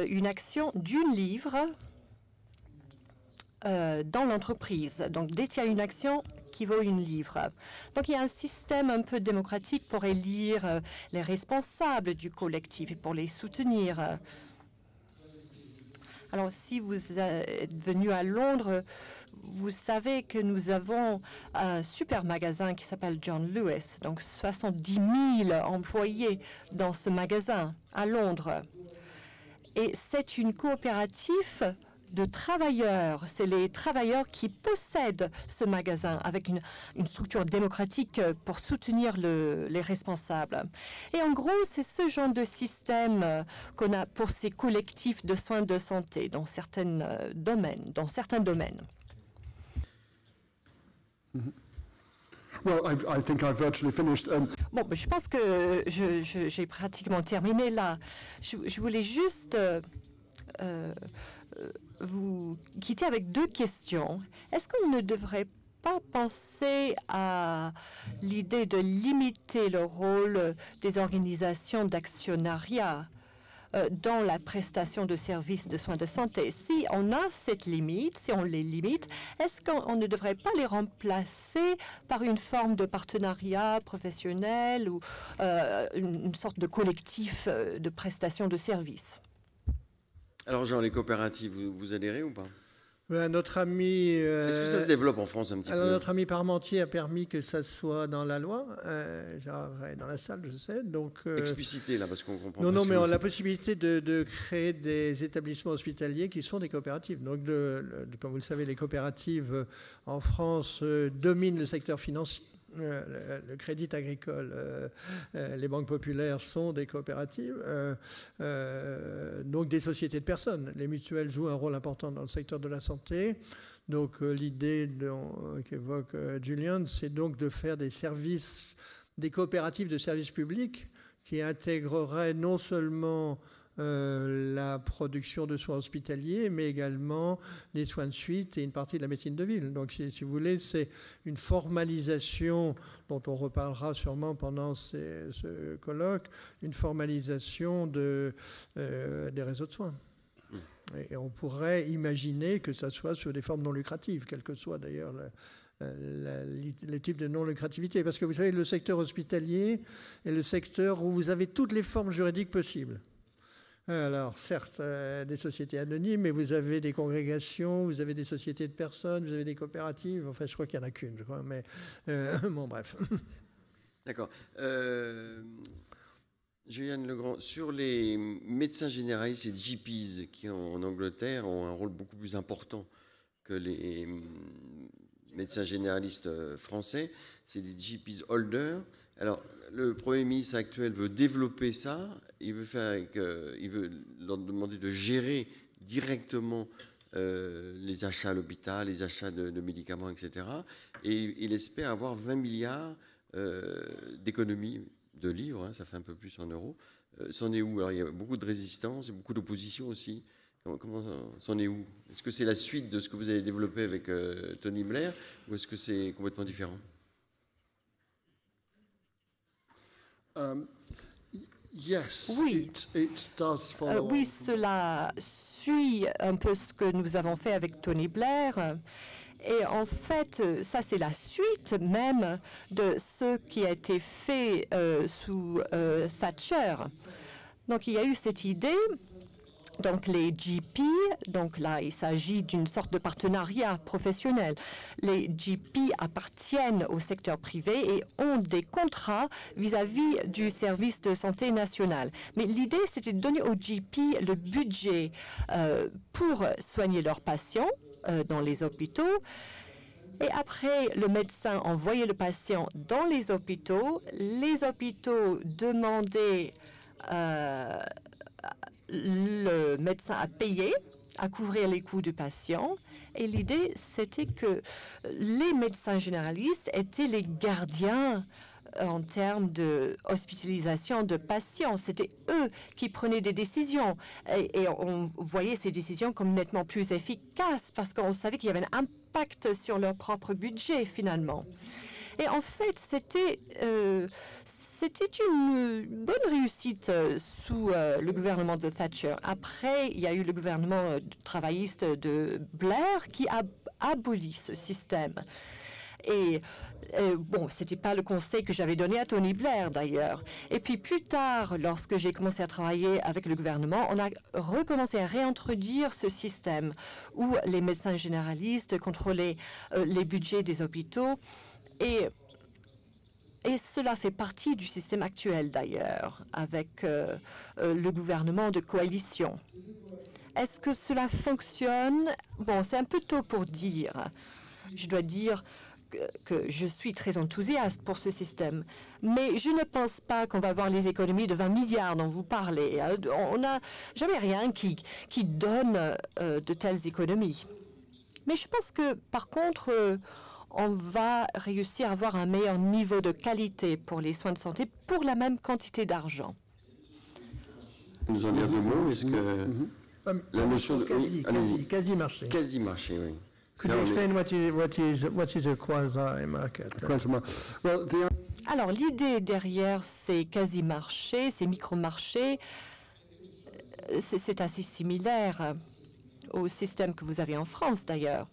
une action d'une livre dans l'entreprise. Donc, détient une action qui vaut une livre. Donc, il y a un système un peu démocratique pour élire les responsables du collectif et pour les soutenir. Alors, si vous êtes venu à Londres, vous savez que nous avons un super magasin qui s'appelle John Lewis, donc 70 000 employés dans ce magasin à Londres. Et c'est une coopérative de travailleurs. C'est les travailleurs qui possèdent ce magasin avec une structure démocratique pour soutenir les responsables. Et en gros, c'est ce genre de système qu'on a pour ces collectifs de soins de santé dans certains domaines. Well, I think I've virtually finished. Bon, je pense que j'ai pratiquement terminé là. Je voulais juste vous quitter avec deux questions. Est-ce qu'on ne devrait pas penser à l'idée de limiter le rôle des organisations d'actionnariat dans la prestation de services de soins de santé? Si on a cette limite, si on les limite, est-ce qu'on ne devrait pas les remplacer par une forme de partenariat professionnel ou une sorte de collectif de prestation de services? Alors Jean, les coopératives, vous adhérez ou pas? Notre ami... Est-ce que ça se développe en France un petit peu? Notre ami Parmentier a permis que ça soit dans la loi, dans la salle, je sais. Donc, explicité, là, parce qu'on comprend non, pas. Non, mais on a la possibilité de créer des établissements hospitaliers qui sont des coopératives. Donc, comme vous le savez, les coopératives en France dominent le secteur financier. Le Crédit Agricole, les banques populaires sont des coopératives, donc des sociétés de personnes. Les mutuelles jouent un rôle important dans le secteur de la santé. Donc l'idée qu'évoque Julian, c'est donc de faire des services, des coopératives de services publics qui intégreraient non seulement la production de soins hospitaliers, mais également les soins de suite et une partie de la médecine de ville. Donc, si vous voulez, c'est une formalisation dont on reparlera sûrement pendant ce colloque, une formalisation des réseaux de soins. Et on pourrait imaginer que ça soit sur des formes non lucratives, quel que soit d'ailleurs les types de non-lucrativité. Parce que vous savez, le secteur hospitalier est le secteur où vous avez toutes les formes juridiques possibles. Alors, certes, des sociétés anonymes, mais vous avez des congrégations, vous avez des sociétés de personnes, vous avez des coopératives. Enfin, je crois qu'il n'y en a qu'une, je crois, mais bon, bref. D'accord. Juliane Legrand, sur les médecins généralistes et GPs qui, en Angleterre, ont un rôle beaucoup plus important que les médecins généralistes français, c'est des GPs holders. Alors, le Premier ministre actuel veut développer ça. Il veut leur demander de gérer directement les achats à l'hôpital, les achats de médicaments, etc. Et il espère avoir 20 milliards d'économies de livres, ça fait un peu plus en euros. C'en est où? Alors, il y a beaucoup de résistance et beaucoup d'opposition aussi. Comment c'en est où? Est-ce que c'est la suite de ce que vous avez développé avec Tony Blair ou est-ce que c'est complètement différent? Yes, oui. It does follow. Oui, cela suit un peu ce que nous avons fait avec Tony Blair. Et en fait, ça, c'est la suite même de ce qui a été fait sous Thatcher. Donc, il y a eu cette idée. Donc, les GP, donc là, il s'agit d'une sorte de partenariat professionnel. Les GP appartiennent au secteur privé et ont des contrats vis-à-vis du service de santé national. Mais l'idée, c'était de donner aux GP le budget pour soigner leurs patients dans les hôpitaux. Et après, le médecin envoyait le patient dans les hôpitaux demandaient le médecin à payer, à couvrir les coûts du patient. Et l'idée, c'était que les médecins généralistes étaient les gardiens en termes de hospitalisation de patients. C'était eux qui prenaient des décisions. Et on voyait ces décisions comme nettement plus efficaces parce qu'on savait qu'il y avait un impact sur leur propre budget, finalement. Et en fait, c'était une bonne réussite sous le gouvernement de Thatcher. Après, il y a eu le gouvernement travailliste de Blair qui a aboli ce système. Et Bon, ce n'était pas le conseil que j'avais donné à Tony Blair, d'ailleurs. Et puis plus tard, lorsque j'ai commencé à travailler avec le gouvernement, on a recommencé à réintroduire ce système où les médecins généralistes contrôlaient les budgets des hôpitaux. Et cela fait partie du système actuel, d'ailleurs, avec le gouvernement de coalition. Est-ce que cela fonctionne? Bon, c'est un peu tôt pour dire. Je dois dire que je suis très enthousiaste pour ce système. Mais je ne pense pas qu'on va avoir les économies de 20 milliards dont vous parlez. On n'a jamais rien qui donne de telles économies. Mais je pense que, par contre, on va réussir à avoir un meilleur niveau de qualité pour les soins de santé pour la même quantité d'argent. Nous en dire deux mots. Est-ce que la notion de quasi-marché. Quasi-marché, oui. Could you explain what is a quasi-market? Alors, l'idée derrière ces quasi-marchés, ces micro-marchés, c'est assez similaire au système que vous avez en France, d'ailleurs.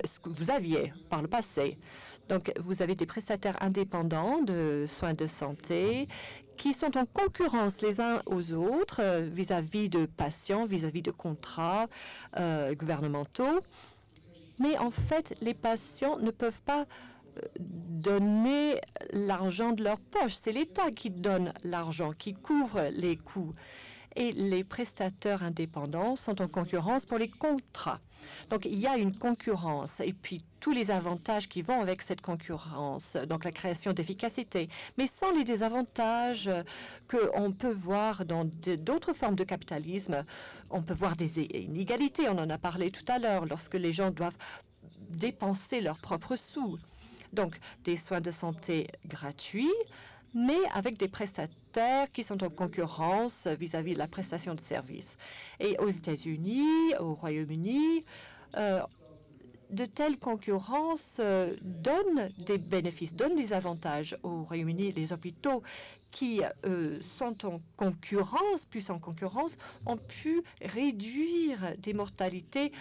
Ce que vous aviez par le passé. Donc, vous avez des prestataires indépendants de soins de santé qui sont en concurrence les uns aux autres vis-à-vis de patients, vis-à-vis de contrats gouvernementaux. Mais en fait, les patients ne peuvent pas donner l'argent de leur poche. C'est l'État qui donne l'argent, qui couvre les coûts. Et les prestataires indépendants sont en concurrence pour les contrats. Donc, il y a une concurrence et puis tous les avantages qui vont avec cette concurrence, donc la création d'efficacité, mais sans les désavantages qu'on peut voir dans d'autres formes de capitalisme. On peut voir des inégalités, on en a parlé tout à l'heure, lorsque les gens doivent dépenser leurs propres sous. Donc, des soins de santé gratuits, mais avec des prestataires qui sont en concurrence vis-à-vis de la prestation de services. Et aux États-Unis, au Royaume-Uni, de telles concurrences donnent des bénéfices, donnent des avantages. Au Royaume-Uni, les hôpitaux qui sont en concurrence, ont pu réduire des mortalités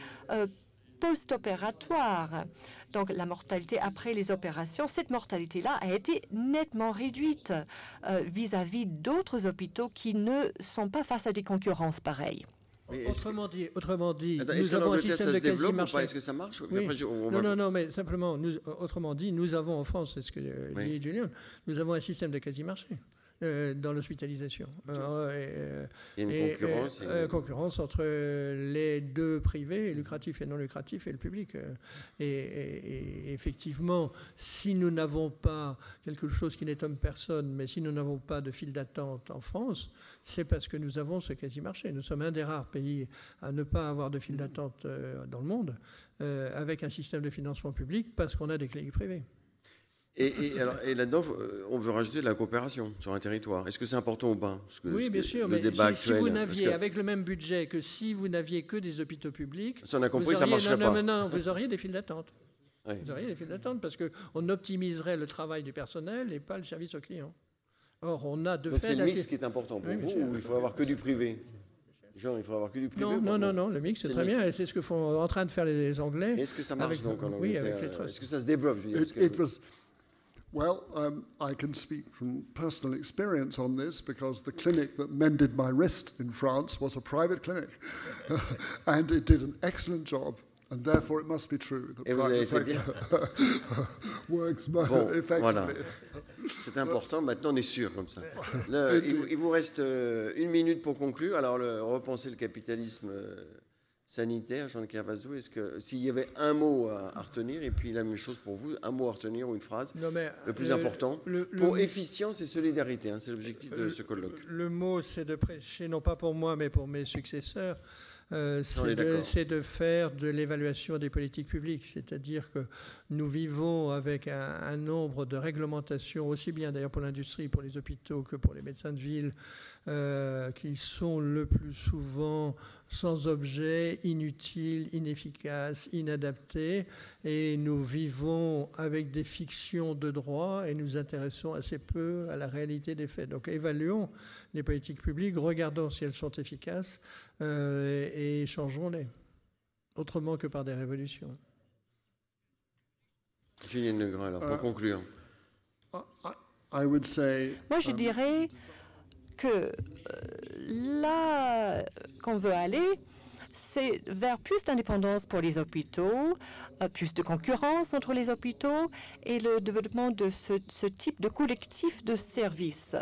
post-opératoires. Donc, la mortalité après les opérations, cette mortalité-là a été nettement réduite vis-à-vis d'autres hôpitaux qui ne sont pas face à des concurrences pareilles. Autrement dit, attends, nous avons un système de quasi-marché. Est-ce que ça marche? Oui. Après, non, mais simplement, autrement dit, nous avons en France, c'est ce que dit Julien, nous avons un système de quasi-marché. Dans l'hospitalisation. Il y a une concurrence entre les deux privés, lucratifs et non lucratifs, et le public. Et effectivement, si nous n'avons pas quelque chose qui n'étonne personne, mais si nous n'avons pas de file d'attente en France, c'est parce que nous avons ce quasi-marché. Nous sommes un des rares pays à ne pas avoir de file d'attente dans le monde, avec un système de financement public, parce qu'on a des cliniques privées. Et là-dedans, on veut rajouter de la coopération sur un territoire. Est-ce que c'est important ou pas? Oui, bien sûr, mais si vous n'aviez, avec le même budget que si vous n'aviez que des hôpitaux publics... Ça, on a compris, ça ne marcherait pas. Non, vous auriez des files d'attente. Vous auriez des files d'attente parce qu'on optimiserait le travail du personnel et pas le service au client. Or, on a de fait... Donc c'est le mix qui est important pour vous, ou il faut avoir que du privé? Genre, il faut avoir que du privé? Non, le mix, c'est très bien, et c'est ce que sont en train de faire les Anglais. Est-ce que ça marche donc en Angleterre? Oui, avec les trusts. Est-ce que ça se développe? Je veux dire, Well, I can speak from personal experience on this because the clinic that mended my wrist in France was a private clinic. And it did an excellent job. And therefore, it must be true that private sector works effectively. Voilà. C'est important. Maintenant, on est sûr comme ça. Il vous reste 1 minute pour conclure. Alors, repenser le capitalisme sanitaire, Jean Cavazo, est-ce que s'il y avait un mot à retenir, et puis la même chose pour vous, un mot à retenir ou une phrase, le plus important, pour efficience et solidarité, c'est l'objectif de ce colloque. Le mot, c'est de prêcher, non pas pour moi, mais pour mes successeurs, c'est de faire de l'évaluation des politiques publiques, c'est-à-dire que nous vivons avec un nombre de réglementations, aussi bien d'ailleurs pour l'industrie, pour les hôpitaux que pour les médecins de ville, qui sont le plus souvent sans objet, inutiles, inefficaces, inadaptés, et nous vivons avec des fictions de droit et nous intéressons assez peu à la réalité des faits. Donc évaluons les politiques publiques, regardons si elles sont efficaces et changeons-les, autrement que par des révolutions. Julien Legrand, alors, pour conclure. Moi, je dirais que là qu'on veut aller, c'est vers plus d'indépendance pour les hôpitaux, plus de concurrence entre les hôpitaux et le développement de ce type de collectif de services.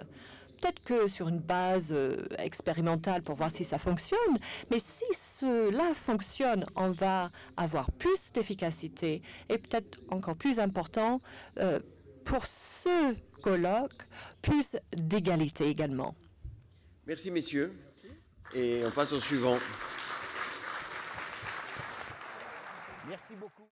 Peut-être que sur une base expérimentale pour voir si ça fonctionne, mais si cela fonctionne, on va avoir plus d'efficacité et peut-être encore plus important pour ce colloque, plus d'égalité également. Merci, messieurs. Et on passe au suivant. Merci beaucoup.